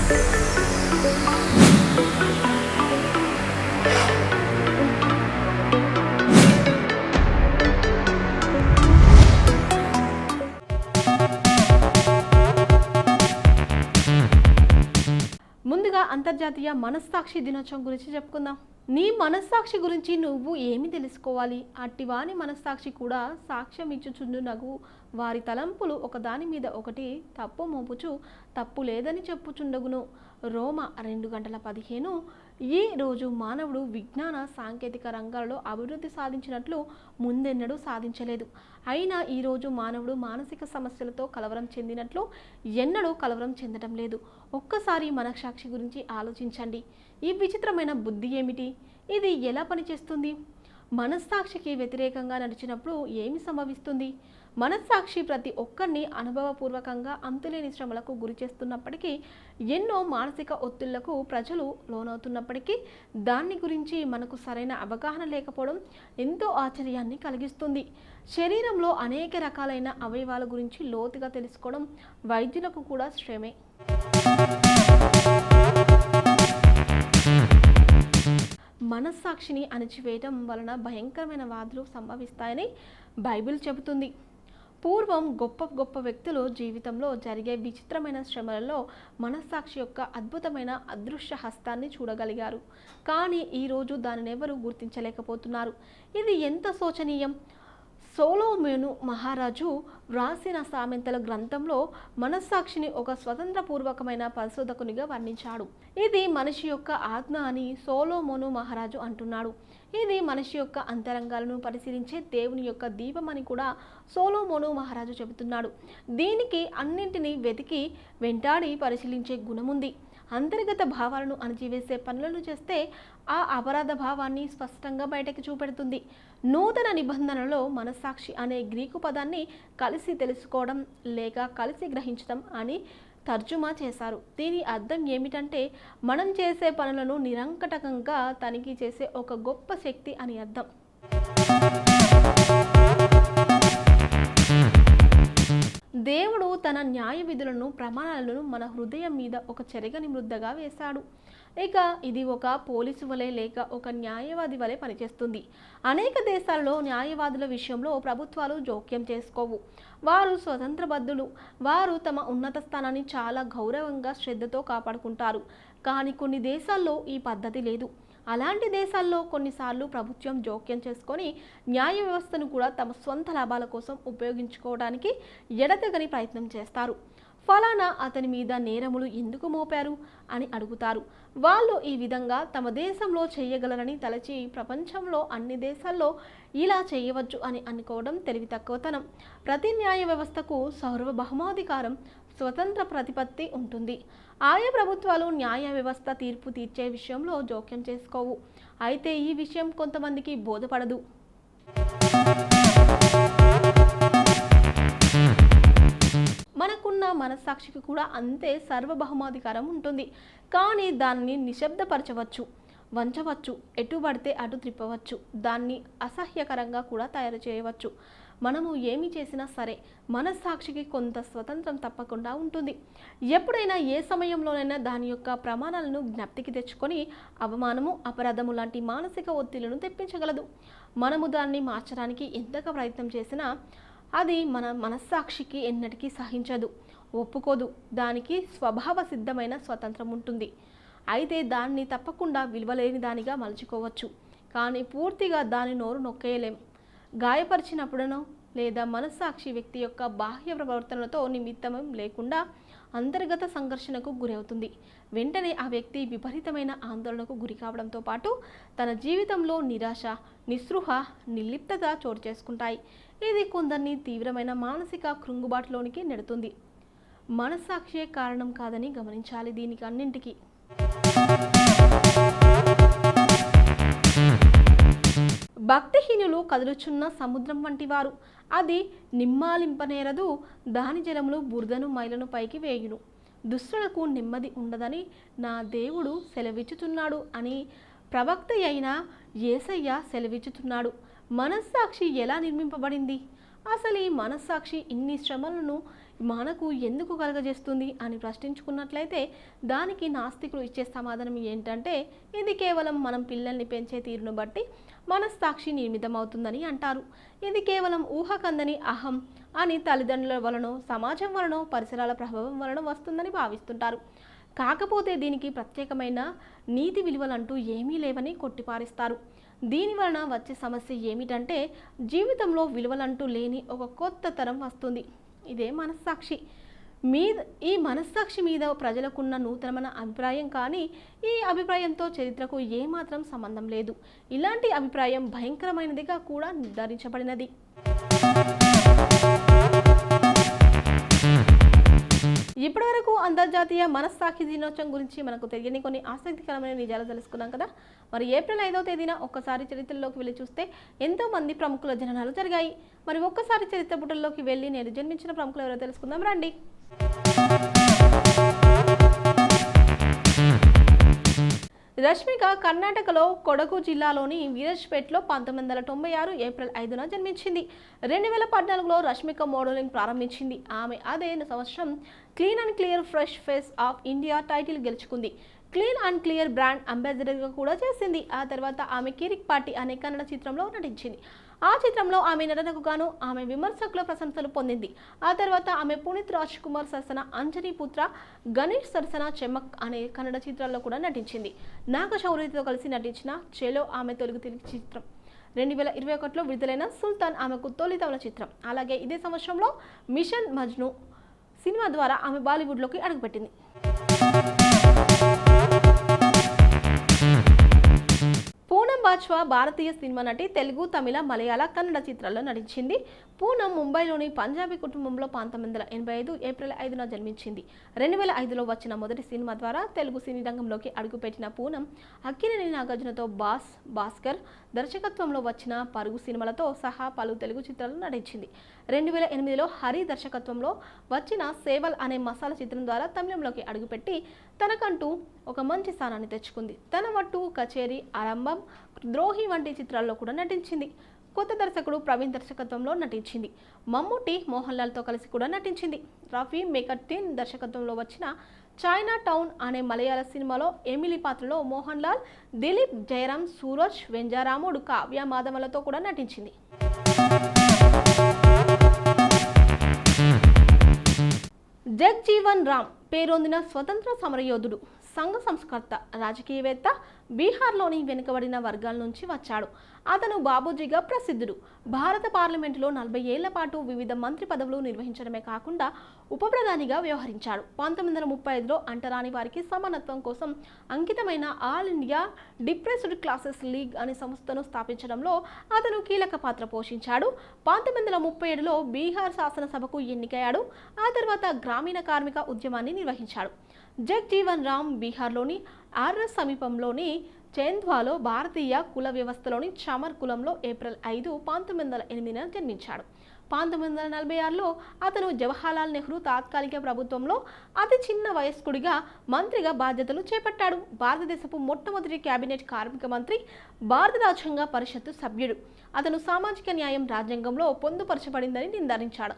ముందుగా అంతర్జాతీయ మనస్సాక్షి దినోత్సవం గురించి చెప్పుకుందాం. నీ మనస్సాక్షి గురించి నువ్వు ఏమి తెలుసుకోవాలి? అట్టివాని మనస్సాక్షి కూడా సాక్ష్యం ఇచ్చుచుండునగు వారి తలంపులు ఒకదాని మీద ఒకటి తప్పు మోపుచు తప్పు లేదని చెప్పుచుండగును. రోమ 2:15. ఈ రోజు మానవుడు విజ్ఞాన సాంకేతిక రంగాలలో అభివృద్ధి సాధించినట్లు ముందెన్నడూ సాధించలేదు. అయినా ఈరోజు మానవుడు మానసిక సమస్యలతో కలవరం చెందినట్లు ఎన్నడూ కలవరం చెందడం లేదు. ఒక్కసారి మనస్సాక్షి గురించి ఆలోచించండి. ఈ విచిత్రమైన బుద్ధి ఏమిటి? ఇది ఎలా పనిచేస్తుంది? మనస్సాక్షికి వ్యతిరేకంగా నడిచినప్పుడు ఏమి సంభవిస్తుంది? మనస్సాక్షి ప్రతి ఒక్కరిని అనుభవపూర్వకంగా అంతులేని శ్రమలకు గురి చేస్తున్నప్పటికీ, ఎన్నో మానసిక ఒత్తిళ్లకు ప్రజలు లోనవుతున్నప్పటికీ దాన్ని గురించి మనకు సరైన అవగాహన లేకపోవడం ఎంతో ఆశ్చర్యాన్ని కలిగిస్తుంది. శరీరంలో అనేక రకాలైన అవయవాల గురించి లోతుగా తెలుసుకోవడం వైద్యులకు కూడా శ్రమే. మనస్సాక్షిని అణిచివేయటం వలన భయంకరమైన వ్యాధులు సంభవిస్తాయని బైబిల్ చెబుతుంది. పూర్వం గొప్ప గొప్ప వ్యక్తులు జీవితంలో జరిగే విచిత్రమైన శ్రమలలో మనస్సాక్షి యొక్క అద్భుతమైన అదృశ్య హస్తాన్ని చూడగలిగారు. కానీ ఈరోజు దానిని ఎవరు గుర్తించలేకపోతున్నారు. ఇది ఎంత శోచనీయం! సొలొమోను మహారాజు వ్రాసిన సామెతల గ్రంథంలో మనస్సాక్షిని ఒక స్వతంత్రపూర్వకమైన పరిశోధకునిగా వర్ణించాడు. ఇది మనిషి యొక్క ఆత్మ అని సొలొమోను మహారాజు అంటున్నాడు. ఇది మనిషి యొక్క అంతరంగాలను పరిశీలించే దేవుని యొక్క దీపం అని కూడా సొలొమోను మహారాజు చెబుతున్నాడు. దీనికి అన్నింటినీ వెతికి వెంటాడి పరిశీలించే గుణముంది. అంతర్గత భావాలను అణచివేసే పనులను చేస్తే ఆ అపరాధ భావాన్ని స్పష్టంగా బయటకు చూపెడుతుంది. నూతన నిబంధనలో మనస్సాక్షి అనే గ్రీకు పదాన్ని కలిసి తెలుసుకోవడం లేక కలిసి గ్రహించడం అని తర్జుమా చేశారు. దీని అర్థం ఏమిటంటే మనం చేసే పనులను నిరంకటకంగా తనిఖీ చేసే ఒక గొప్ప శక్తి అని అర్థం. దేవుడు తన న్యాయ విధులను ప్రమాణాలను మన హృదయం మీద ఒక చెరగని ముద్దగా వేశాడు. ఇక ఇది ఒక పోలీసు వలె లేక ఒక న్యాయవాది వలె పనిచేస్తుంది. అనేక దేశాల్లో న్యాయవాదుల విషయంలో ప్రభుత్వాలు జోక్యం చేసుకోవు. వారు స్వతంత్రబద్ధులు. వారు తమ ఉన్నత స్థానాన్ని చాలా గౌరవంగా శ్రద్ధతో కాపాడుకుంటారు. కానీ కొన్ని దేశాల్లో ఈ పద్ధతి లేదు. అలాంటి దేశాల్లో కొన్నిసార్లు ప్రభుత్వం జోక్యం చేసుకొని న్యాయ వ్యవస్థను కూడా తమ స్వంత లాభాల కోసం ఉపయోగించుకోవడానికి ఎడతెగని ప్రయత్నం చేస్తారు. ఫలానా అతని మీద నేరములు ఎందుకు మోపారు అని అడుగుతారు. వాళ్ళు ఈ విధంగా తమ దేశంలో చేయగలరని తలచి ప్రపంచంలో అన్ని దేశాల్లో ఇలా చేయవచ్చు అని అనుకోవడం తెలివి తక్కువతనం. ప్రతి న్యాయ వ్యవస్థకు సార్వభౌమాధికారం, స్వతంత్ర ప్రతిపత్తి ఉంటుంది. ఆయా ప్రభుత్వాలు న్యాయ వ్యవస్థ తీర్పు తీర్చే విషయంలో జోక్యం చేసుకోవు. అయితే ఈ విషయం కొంతమందికి బోధపడదు. మనకున్న మనస్సాక్షికి కూడా అంతే సార్వభౌమాధికారం ఉంటుంది. కానీ దాన్ని నిశ్శబ్దపరచవచ్చు, వంచవచ్చు, ఎటు పడితే అటు త్రిప్పవచ్చు, దాన్ని అసహ్యకరంగా కూడా తయారు చేయవచ్చు. మనము ఏమి చేసినా సరే మనస్సాక్షికి కొంత స్వతంత్రం తప్పకుండా ఉంటుంది. ఎప్పుడైనా ఏ సమయంలోనైనా దాని యొక్క ప్రమాణాలను జ్ఞప్తికి తెచ్చుకొని అవమానము, అపరాధము లాంటి మానసిక ఒత్తిళ్లను తెప్పించగలదు. మనము దాన్ని మార్చడానికి ఎంతగా ప్రయత్నం చేసినా అది మన మనస్సాక్షికి ఎన్నటికీ సహించదు, ఒప్పుకోదు. దానికి స్వభావ సిద్ధమైన స్వతంత్రం ఉంటుంది. అయితే దాన్ని తప్పకుండా విలువలేని దానిగా మలుచుకోవచ్చు. కానీ పూర్తిగా దాని నోరు నొక్కేయలేం. గాయపరిచినప్పుడనో లేదా మనస్సాక్షి వ్యక్తి యొక్క బాహ్య ప్రవర్తనతో నిమిత్తం లేకుండా అంతర్గత సంఘర్షణకు గురవుతుంది. వెంటనే ఆ వ్యక్తి విపరీతమైన ఆందోళనకు గురి కావడంతో పాటు తన జీవితంలో నిరాశ, నిస్పృహ, నిర్లిప్తత చోటు చేసుకుంటాయి. ఇది కొందరిని తీవ్రమైన మానసిక కృంగుబాటులోనికి నెడుతుంది. మనస్సాక్షియే కారణం కాదని గమనించాలి. దీనికి అన్నింటికీ భక్తిహీనులు కదులుచున్న సముద్రం వంటి వారు. అది నిమ్మాలింపనేరదు, దాని జలములు బురదను మైలను పైకి వేయును. దుష్టులకు నెమ్మది ఉండదని నా దేవుడు సెలవిచ్చుతున్నాడు అని ప్రవక్త అయిన యేసయ్య సెలవిచ్చుతున్నాడు. మనస్సాక్షి ఎలా నిర్మింపబడింది? అసలు ఈ మనస్సాక్షి ఇన్ని శ్రమలను మనకు ఎందుకు కలగజేస్తుంది అని ప్రశ్నించుకున్నట్లయితే దానికి నాస్తికులు ఇచ్చే సమాధానం ఏంటంటే ఇది కేవలం మనం పిల్లల్ని పెంచే తీరును బట్టి మనస్సాక్షి నిర్మితమవుతుందని అంటారు. ఇది కేవలం ఊహకందని అహం అని తల్లిదండ్రుల వలన, సమాజం వలన, పరిసరాల ప్రభావం వలన వస్తుందని భావిస్తుంటారు. కాకపోతే దీనికి ప్రత్యేకమైన నీతి విలువలంటూ ఏమీ లేవని కొట్టిపారేస్తారు. దీని వలన వచ్చే సమస్య ఏమిటంటే జీవితంలో విలువలంటూ లేని ఒక కొత్త తరం వస్తుంది. ఇదే మనస్సాక్షి మీద. ఈ మనస్సాక్షి మీద ప్రజలకున్న నూతనమైన అభిప్రాయం, కానీ ఈ అభిప్రాయంతో చరిత్రకు ఏమాత్రం సంబంధం లేదు. ఇలాంటి అభిప్రాయం భయంకరమైనదిగా కూడా నిర్ధారించబడినది. ఇప్పటివరకు అంతర్జాతీయ మనస్సాక్షి దినోత్సవం గురించి మనకు తెలియని కొన్ని ఆసక్తికరమైన నిజాలు తెలుసుకున్నాం కదా. మరి ఏప్రిల్ 5వ తేదీన ఒక్కసారి చరిత్రలోకి వెళ్ళి చూస్తే ఎంతో మంది ప్రముఖుల జననాలు జరిగాయి. మరి ఒక్కసారి చరిత్ర పుటల్లోకి వెళ్ళి నేను జన్మించిన ప్రముఖులు ఎవరో తెలుసుకుందాం రండి. రష్మిక కర్ణాటకలో కొడగు జిల్లాలోని వీరజ్పేట్లో 1996 ఏప్రిల్ 5న జన్మించింది. 2014లో రష్మిక మోడలింగ్ ప్రారంభించింది. ఆమె అదే సంవత్సరం clean and clear fresh face of India title గెలుచుకుంది. క్లీన్ అండ్ క్లియర్ బ్రాండ్ అంబాసిడర్గా కూడా చేసింది. ఆ తర్వాత ఆమె కిరిక్ పార్టీ అనే కన్నడ చిత్రంలో నటించింది. ఆ చిత్రంలో ఆమె నటనకు గాను ఆమె విమర్శకుల ప్రశంసలు పొందింది. ఆ తర్వాత ఆమె పునీత్ రాజ్ కుమార్ సరసన అంజనీ పుత్ర, గణేష్ సరసన చెమ్మక్ అనే కన్నడ చిత్రాల్లో కూడా నటించింది. నాగశౌర్యతో కలిసి నటించిన చెలో ఆమె తెలుగు చిత్రం. 2021లో విడుదలైన సుల్తాన్ ఆమెకు తొలి తమిళ చిత్రం. అలాగే ఇదే సంవత్సరంలో మిషన్ మజ్ను సినిమా ద్వారా ఆమె బాలీవుడ్లోకి అడుగుపెట్టింది. పూనం బాజ్వా భారతీయ సినిమా నటి. తెలుగు, తమిళ, మలయాళ, కన్నడ చిత్రాల్లో నటించింది. పూనం ముంబైలోని పంజాబీ కుటుంబంలో 1985 ఏప్రిల్ 5న జన్మించింది. 2005లో వచ్చిన మొదటి సినిమా ద్వారా తెలుగు సినీ రంగంలోకి అడుగుపెట్టిన పూనం అక్కినేని నాగార్జునతో భాస్కర్ దర్శకత్వంలో వచ్చిన పరుగు సినిమాలతో సహా పలు తెలుగు చిత్రాల్లో నటించింది. 2008లో హరి దర్శకత్వంలో వచ్చిన సేవల్ అనే మసాలా చిత్రం ద్వారా తమిళంలోకి అడుగుపెట్టి తనకంటూ ఒక మంచి స్థానాన్ని తెచ్చుకుంది. తన వట్టు, కచేరీ, ఆరంభం, ద్రోహి వంటి చిత్రాల్లో కూడా నటించింది. కొత్త దర్శకుడు ప్రవీణ్ దర్శకత్వంలో నటించింది. మమ్ముట్టి, మోహన్ లాల్తో కలిసి కూడా నటించింది. రఫీ మెకర్టిన్ దర్శకత్వంలో వచ్చిన చైనా టౌన్ అనే మలయాళ సినిమాలో ఎమిలీ పాత్రలో మోహన్ లాల్, దిలీప్, జయరాం, సూరజ్, వెంజారాముడు, కావ్య మాధవలతో కూడా నటించింది. జగ్జీవన్ రామ్ పేరొందిన స్వతంత్ర సమరయోధుడు, సంఘ సంస్కర్త, రాజకీయవేత్త. బీహార్లోని వెనుకబడిన వర్గాల నుంచి వచ్చాడు. అతను బాబూజీగా ప్రసిద్ధుడు. భారత పార్లమెంటులో 40 ఏళ్ల పాటు వివిధ మంత్రి పదవులు నిర్వహించడమే కాకుండా ఉప ప్రధానిగా వ్యవహరించాడు. 1935లో అంటరాని వారికి సమానత్వం కోసం అంకితమైన all India depressed classes league అనే సంస్థను స్థాపించడంలో అతను కీలక పాత్ర పోషించాడు. 1937లో బీహార్ శాసనసభకు ఎన్నికయ్యాడు. ఆ తర్వాత గ్రామీణ కార్మిక ఉద్యమాన్ని నిర్వహించాడు. జగ్జీవన్ రామ్ బీహార్లోని ఆర్ఎస్ సమీపంలోని చంద్వాలో భారతీయ కుల వ్యవస్థలోని చమర్ కులంలో ఏప్రిల్ 5, 1908న జన్మించాడు. 1946లో అతను జవహర్లాల్ నెహ్రూ తాత్కాలిక ప్రభుత్వంలో అతి చిన్న వయస్కుడిగా మంత్రిగా బాధ్యతలు చేపట్టాడు. భారతదేశపు మొట్టమొదటి కేబినెట్ కార్మిక మంత్రి, భారత రాజ్యాంగ పరిషత్తు సభ్యుడు. అతను సామాజిక న్యాయం రాజ్యాంగంలో పొందుపరచబడిందని నిర్ధారించాడు.